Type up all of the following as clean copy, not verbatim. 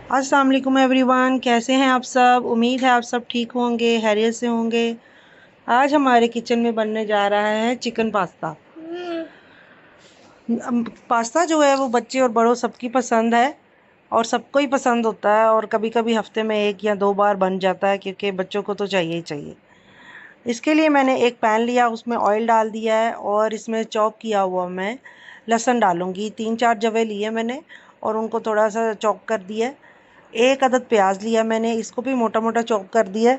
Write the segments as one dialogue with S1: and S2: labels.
S1: अस्सलाम वालेकुम एवरीवन, कैसे हैं आप सब। उम्मीद है आप सब ठीक होंगे, खैरियत से होंगे। आज हमारे किचन में बनने जा रहा है चिकन पास्ता। पास्ता जो है वो बच्चे और बड़ों सबकी पसंद है और सबको ही पसंद होता है, और कभी कभी हफ्ते में 1 या 2 बार बन जाता है क्योंकि बच्चों को तो चाहिए ही चाहिए। इसके लिए मैंने एक पैन लिया, उसमें ऑयल डाल दिया है और इसमें चॉप किया हुआ मैं लहसुन डालूंगी। 3-4 जवे लिए मैंने और उनको थोड़ा सा चॉप कर दिया। 1 अदद प्याज लिया मैंने, इसको भी मोटा मोटा चॉप कर दिया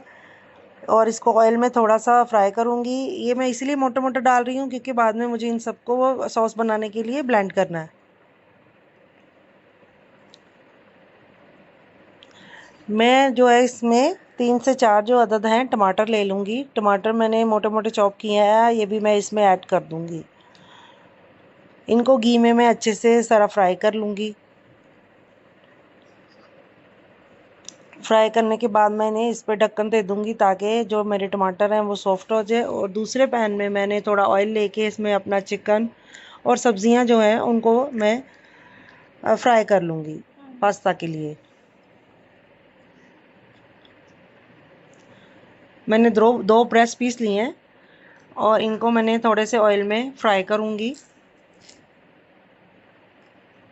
S1: और इसको ऑयल में थोड़ा सा फ्राई करूंगी। ये मैं इसलिए मोटा मोटा डाल रही हूँ क्योंकि बाद में मुझे इन सबको सॉस बनाने के लिए ब्लेंड करना है। मैं जो है इसमें 3 से 4 जो अदद हैं टमाटर ले लूँगी। टमाटर मैंने मोटे मोटे चॉप किए हैं, ये भी मैं इसमें ऐड कर दूँगी। इनको घी में मैं अच्छे से सारा फ्राई कर लूँगी। फ्राई करने के बाद मैंने इस पर ढक्कन दे दूँगी ताकि जो मेरे टमाटर हैं वो सॉफ्ट हो जाए। और दूसरे पैन में मैंने थोड़ा ऑयल लेके इसमें अपना चिकन और सब्जियां जो हैं उनको मैं फ्राई कर लूँगी पास्ता के लिए। मैंने दो ब्रेस्ट पीस लिए हैं और इनको मैंने थोड़े से ऑयल में फ्राई करूँगी।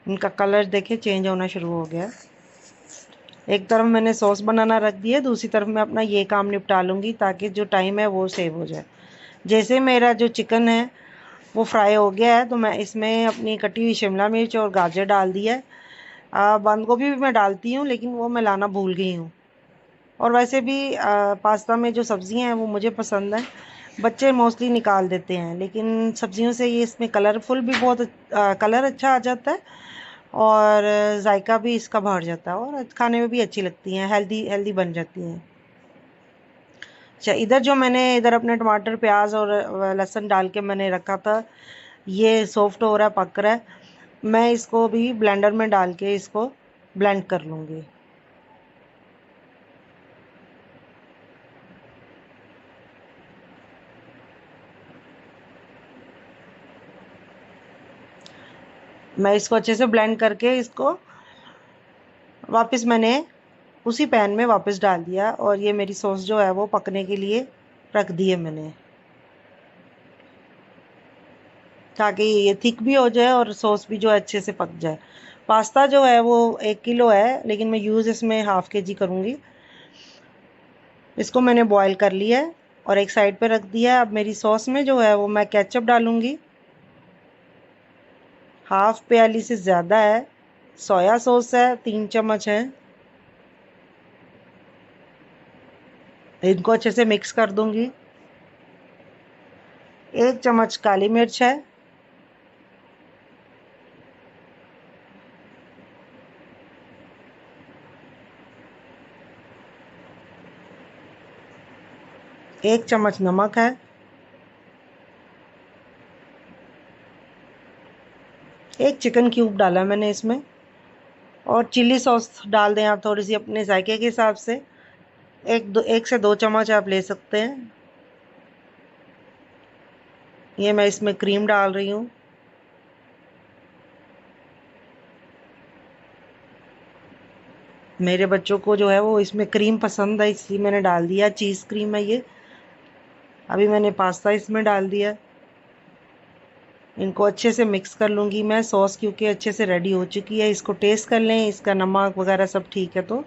S1: इनका कलर देखिए चेंज होना शुरू हो गया। एक तरफ मैंने सॉस बनाना रख दिया, दूसरी तरफ मैं अपना ये काम निपटा लूँगी ताकि जो टाइम है वो सेव हो जाए। जैसे मेरा जो चिकन है वो फ्राई हो गया है तो मैं इसमें अपनी कटी हुई शिमला मिर्च और गाजर डाल दिया है। बंद गोभी भी मैं डालती हूँ लेकिन वो मैं लाना भूल गई हूँ। और वैसे भी पास्ता में जो सब्जियां हैं वो मुझे पसंद है। बच्चे मोस्टली निकाल देते हैं लेकिन सब्जियों से ये इसमें कलरफुल भी बहुत कलर अच्छा आ जाता है और जायका भी इसका बढ़ जाता है और खाने में भी अच्छी लगती हैं, हेल्दी हेल्दी बन जाती हैं। अच्छा, इधर जो मैंने इधर अपने टमाटर प्याज और लहसुन डाल के मैंने रखा था, ये सॉफ्ट हो रहा है, पक रहा है। मैं इसको भी ब्लेंडर में डाल के इसको ब्लेंड कर लूँगी। मैं इसको अच्छे से ब्लेंड करके इसको वापस मैंने उसी पैन में वापस डाल दिया और ये मेरी सॉस जो है वो पकने के लिए रख दी है मैंने, ताकि ये थिक भी हो जाए और सॉस भी जो है अच्छे से पक जाए। पास्ता जो है वो 1 किलो है लेकिन मैं यूज़ इसमें ½ kg करूँगी। इसको मैंने बॉईल कर लिया है और एक साइड पे रख दिया है। अब मेरी सॉस में जो है वो मैं केचप डालूँगी, ½ प्याली से ज़्यादा है। सोया सॉस है, 3 चम्मच है। इनको अच्छे से मिक्स कर दूँगी। 1 चम्मच काली मिर्च है। 1 चम्मच नमक है। 1 चिकन क्यूब डाला मैंने इसमें। और चिल्ली सॉस डाल दें आप थोड़ी सी अपने जायके के हिसाब से। 1 से 2 चम्मच आप ले सकते हैं। ये मैं इसमें क्रीम डाल रही हूँ। मेरे बच्चों को जो है वो इसमें क्रीम पसंद है इसलिए मैंने डाल दिया, चीज़ क्रीम है ये। अभी मैंने पास्ता इसमें डाल दिया। इनको अच्छे से मिक्स कर लूँगी मैं। सॉस क्योंकि अच्छे से रेडी हो चुकी है, इसको टेस्ट कर लें, इसका नमक वगैरह सब ठीक है तो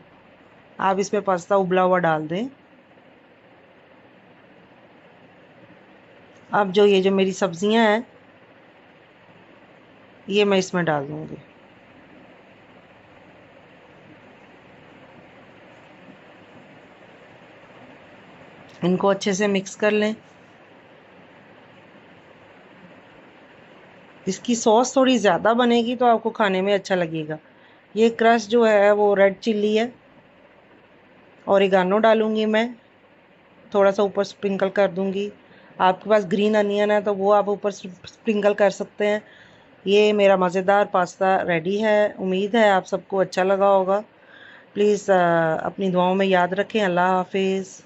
S1: आप इसमें पास्ता उबला हुआ डाल दें। अब ये जो मेरी सब्जियां हैं ये मैं इसमें डाल दूँगी। इनको अच्छे से मिक्स कर लें। इसकी सॉस थोड़ी ज़्यादा बनेगी तो आपको खाने में अच्छा लगेगा। ये क्रश जो है वो रेड चिल्ली है। ओरिगानो डालूँगी मैं, थोड़ा सा ऊपर स्प्रिंकल कर दूँगी। आपके पास ग्रीन अनियन है तो वो आप ऊपर स्प्रिंकल कर सकते हैं। ये मेरा मज़ेदार पास्ता रेडी है। उम्मीद है आप सबको अच्छा लगा होगा। प्लीज़ अपनी दुआओं में याद रखें। अल्लाह हाफिज़।